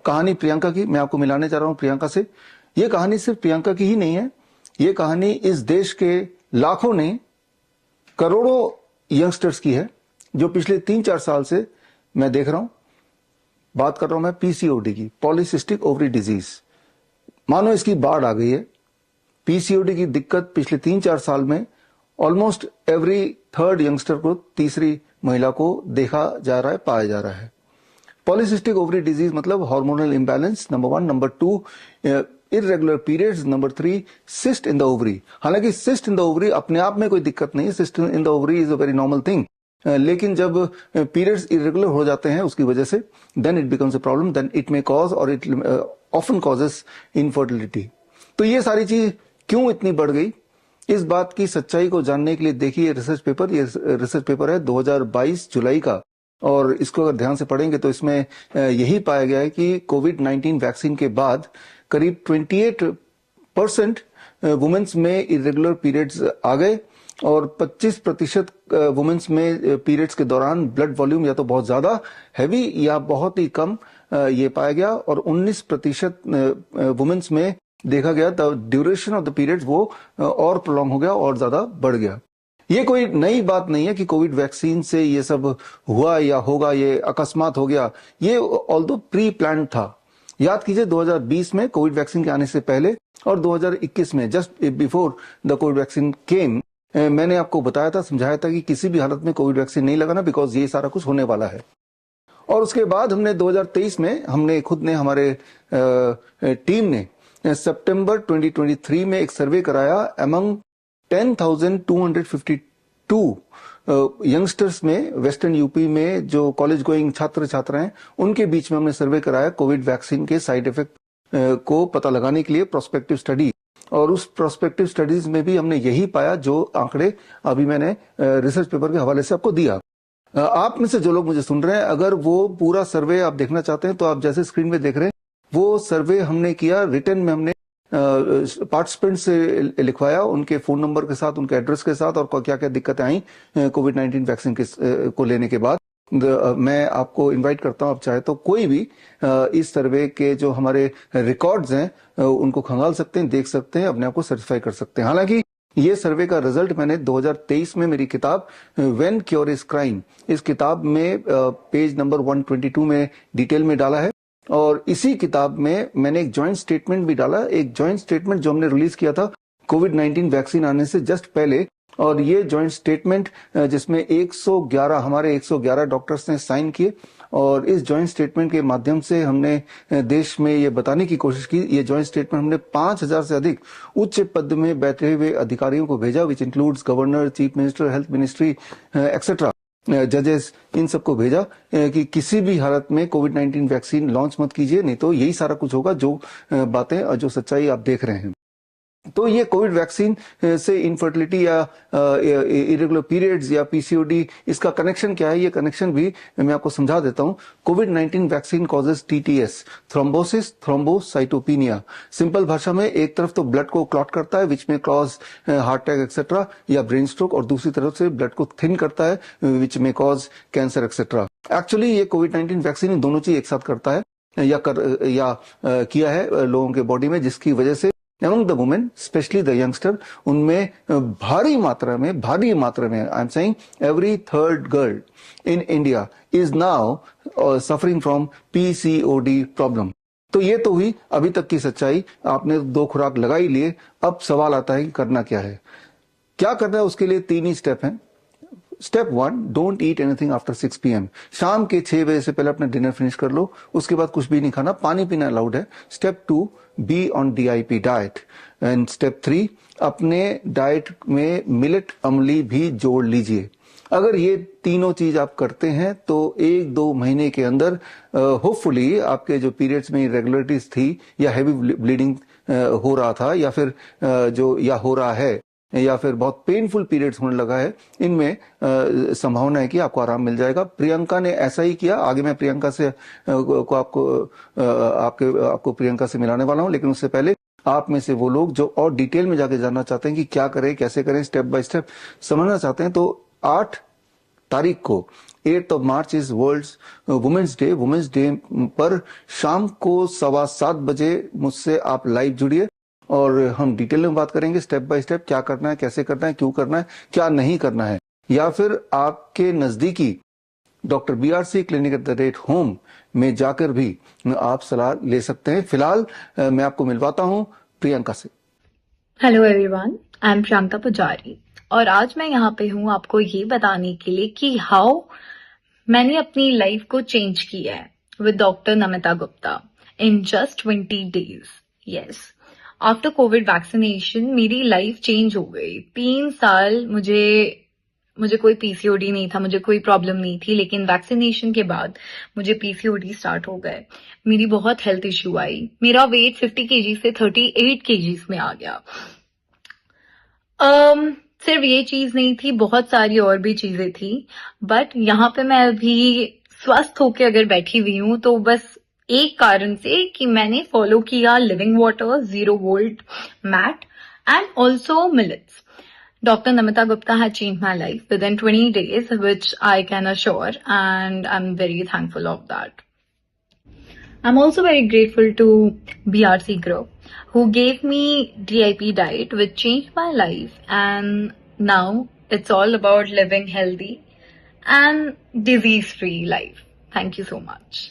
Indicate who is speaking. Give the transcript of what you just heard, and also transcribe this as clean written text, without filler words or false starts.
Speaker 1: कहानी प्रियंका की, मैं आपको मिलाने जा रहा हूं प्रियंका से। ये कहानी सिर्फ प्रियंका की ही नहीं है, ये कहानी इस देश के लाखों नहीं करोड़ों यंगस्टर्स की है, जो पिछले 3-4 साल से मैं देख रहा हूं। बात कर रहा हूं मैं पीसीओडी की, पॉलीसिस्टिक ओवरी डिजीज। मानो इसकी बाढ़ आ गई है। पीसीओडी की दिक्कत पिछले 3-4 साल में ऑलमोस्ट एवरी थर्ड यंगस्टर को, तीसरी महिला को देखा जा रहा है, पाया जा रहा है। पॉलीसिस्टिक ओवरी डिजीज मतलब hormonal imbalance, number 1। Number 2 irregular periods, number 3 cyst in the ovary. हालांकि सिस्ट इन द ओवरी अपने आप में कोई दिक्कत नहीं है, cyst in the ovary is a very normal thing, लेकिन जब पीरियड्स इरेगुलर हो जाते हैं उसकी वजह से, then it becomes a problem, then it may cause और इट ऑफन कॉजेस इनफर्टिलिटी। तो ये सारी चीज क्यों इतनी बढ़ गई, इस बात की सच्चाई को जानने के लिए देखिए रिसर्च पेपर। ये रिसर्च पेपर है 2022 जुलाई का, और इसको अगर ध्यान से पढ़ेंगे तो इसमें यही पाया गया है कि कोविड-19 वैक्सीन के बाद करीब 28% वुमेन्स में इरेगुलर पीरियड्स आ गए, और 25% वुमेन्स में पीरियड्स के दौरान ब्लड वॉल्यूम या तो बहुत ज्यादा हैवी या बहुत ही कम ये पाया गया, और 19% वुमेन्स में देखा गया the duration of the periods वो और प्रोलॉन्ग हो गया और ज्यादा बढ़ गया। ये कोई नई बात नहीं है कि कोविड वैक्सीन से ये सब हुआ या होगा, ये अकस्मात हो गया। ये ऑल्दो प्री प्लान था। याद कीजिए 2020 में कोविड वैक्सीन के आने से पहले और 2021 में just before the Covid vaccine केम, मैंने आपको बताया था, समझाया था कि किसी भी हालत में कोविड वैक्सीन नहीं लगाना, बिकॉज ये सारा कुछ होने वाला है। और उसके बाद हमने 2023 में हमने खुद ने, हमारे टीम ने सितंबर 2023 में एक सर्वे कराया अमंग 10,252 यंगस्टर्स में, वेस्टर्न यूपी में जो कॉलेज गोइंग छात्र छात्रा हैं, उनके बीच में हमने सर्वे कराया कोविड वैक्सीन के साइड इफेक्ट को पता लगाने के लिए, प्रोस्पेक्टिव स्टडी। और उस प्रोस्पेक्टिव स्टडीज में भी हमने यही पाया जो आंकड़े अभी मैंने रिसर्च पेपर के हवाले से आपको दिया। आप में से जो लोग मुझे सुन रहे हैं, अगर वो पूरा सर्वे आप देखना चाहते हैं तो आप जैसे स्क्रीन में देख रहे हैं, वो सर्वे हमने किया, रिटर्न में हमने पार्टिसिपेंट से लिखवाया, उनके फोन नंबर के साथ, उनके एड्रेस के साथ, और क्या क्या दिक्कतें आई कोविड-19 वैक्सीन को लेने के बाद। मैं आपको इनवाइट करता हूं, आप चाहे तो कोई भी इस सर्वे के जो हमारे रिकॉर्ड्स हैं उनको खंगाल सकते हैं, देख सकते हैं, अपने आप को सर्टिफाई कर सकते हैं। हालांकि ये सर्वे का रिजल्ट मैंने 2023 में मेरी किताब व्हेन क्योर इज क्राइम, इस किताब में पेज नंबर 122 में डिटेल में डाला है। और इसी किताब में मैंने एक जॉइंट स्टेटमेंट भी डाला, एक जॉइंट स्टेटमेंट जो हमने रिलीज किया था कोविड-19 वैक्सीन आने से जस्ट पहले। और ये जॉइंट स्टेटमेंट जिसमें 111 हमारे 111 डॉक्टर्स ने साइन किए, और इस जॉइंट स्टेटमेंट के माध्यम से हमने देश में ये बताने की कोशिश की। ये जॉइंट स्टेटमेंट हमने 5,000 से अधिक उच्च पद में बैठे हुए अधिकारियों को भेजा, which includes governor, chief minister, health ministry etcetera, जजेस, इन सबको भेजा कि किसी भी हालत में कोविड-19 वैक्सीन लॉन्च मत कीजिए, नहीं तो यही सारा कुछ होगा जो बातें और जो सच्चाई आप देख रहे हैं। तो ये कोविड वैक्सीन से इनफर्टिलिटी या इरेगुलर पीरियड्स या पीसीओडी, इसका कनेक्शन क्या है, ये कनेक्शन भी मैं आपको समझा देता हूं। कोविड-19 vaccine causes TTS, thrombosis, thrombocytopenia. Simple भाषा में एक तरफ तो ब्लड को क्लॉट करता है, विच में कॉज हार्ट अटैक एक्सेट्रा या ब्रेन स्ट्रोक, और दूसरी तरफ से ब्लड को थिन करता है, विच में कॉज कैंसर एक्सेट्रा। एक्चुअली ये कोविड-19 वैक्सीन दोनों चीज एक साथ करता है या किया है लोगों के बॉडी में, जिसकी वजह से among the women, especially the youngster, उनमें भारी मात्रा में I am saying every third girl in India is now suffering from PCOD problem। तो ये तो हुई अभी तक की सच्चाई। आपने 2 खुराक लगा ही लिए, अब सवाल आता है कि करना क्या है। क्या करना है, उसके लिए 3 ही स्टेप हैं। Step 1, don't eat anything after 6 PM। शाम के 6 बजे से पहले अपना डिनर फिनिश कर लो, उसके बाद कुछ भी नहीं खाना, पानी पीना अलाउड है। Step 2, be on DIP diet. And step 3, अपने डाइट में मिलेट अमली भी जोड़ लीजिए। अगर ये तीनों चीज आप करते हैं तो 1-2 महीने के अंदर होपफुली आपके जो पीरियड्स में इरेगुलरिटीज थी या हैवी ब्लीडिंग हो रहा था, या फिर हो रहा है, या फिर बहुत पेनफुल पीरियड्स होने लगा है, इनमें संभावना है कि आपको आराम मिल जाएगा। प्रियंका ने ऐसा ही किया। आगे मैं प्रियंका से आपको प्रियंका से मिलाने वाला हूं, लेकिन उससे पहले आप में से वो लोग जो और डिटेल में जाके जानना चाहते हैं कि क्या करें, कैसे करें, स्टेप बाय स्टेप समझना चाहते हैं, तो 8 तारीख को 8th of March is world women's day. Women's day पर शाम को 7:15 बजे मुझसे आप लाइव जुड़िए और हम डिटेल में बात करेंगे, स्टेप बाय स्टेप, क्या करना है, कैसे करना है, क्यों करना है, क्या नहीं करना है, या फिर आपके नजदीकी डॉक्टर BRC clinic@home में जाकर भी आप सलाह ले सकते हैं। फिलहाल मैं आपको मिलवाता हूं प्रियंका से।
Speaker 2: Hello everyone, I am Priyanka पुजारी और आज मैं यहाँ पे हूँ आपको ये बताने के लिए कि हाउ मैंने अपनी लाइफ को चेंज किया है with doctor Namita Gupta in just 20 days. Yes, after Covid vaccination मेरी लाइफ चेंज हो गई। 3 साल मुझे कोई पीसीओडी नहीं था, मुझे कोई प्रॉब्लम नहीं थी, लेकिन वैक्सीनेशन के बाद मुझे पीसीओडी स्टार्ट हो गए। मेरी बहुत हेल्थ इश्यू आई। मेरा वेट 50 केजी से 38 केजीज में आ गया। सिर्फ ये चीज नहीं थी, बहुत सारी और भी चीजें थी, बट यहाँ पे मैं अभी स्वस्थ होके अगर बैठी हुई हूँ तो बस एक कारण से कि मैंने फॉलो किया living water, 0 volt mat and also millets. Dr. Namita Gupta had changed my life within 20 days, which I can assure, and I'm very thankful of that. I'm also very grateful to BRC Group, who gave me DIP diet, which changed my life, and now it's all about living healthy and disease-free life. Thank you so much.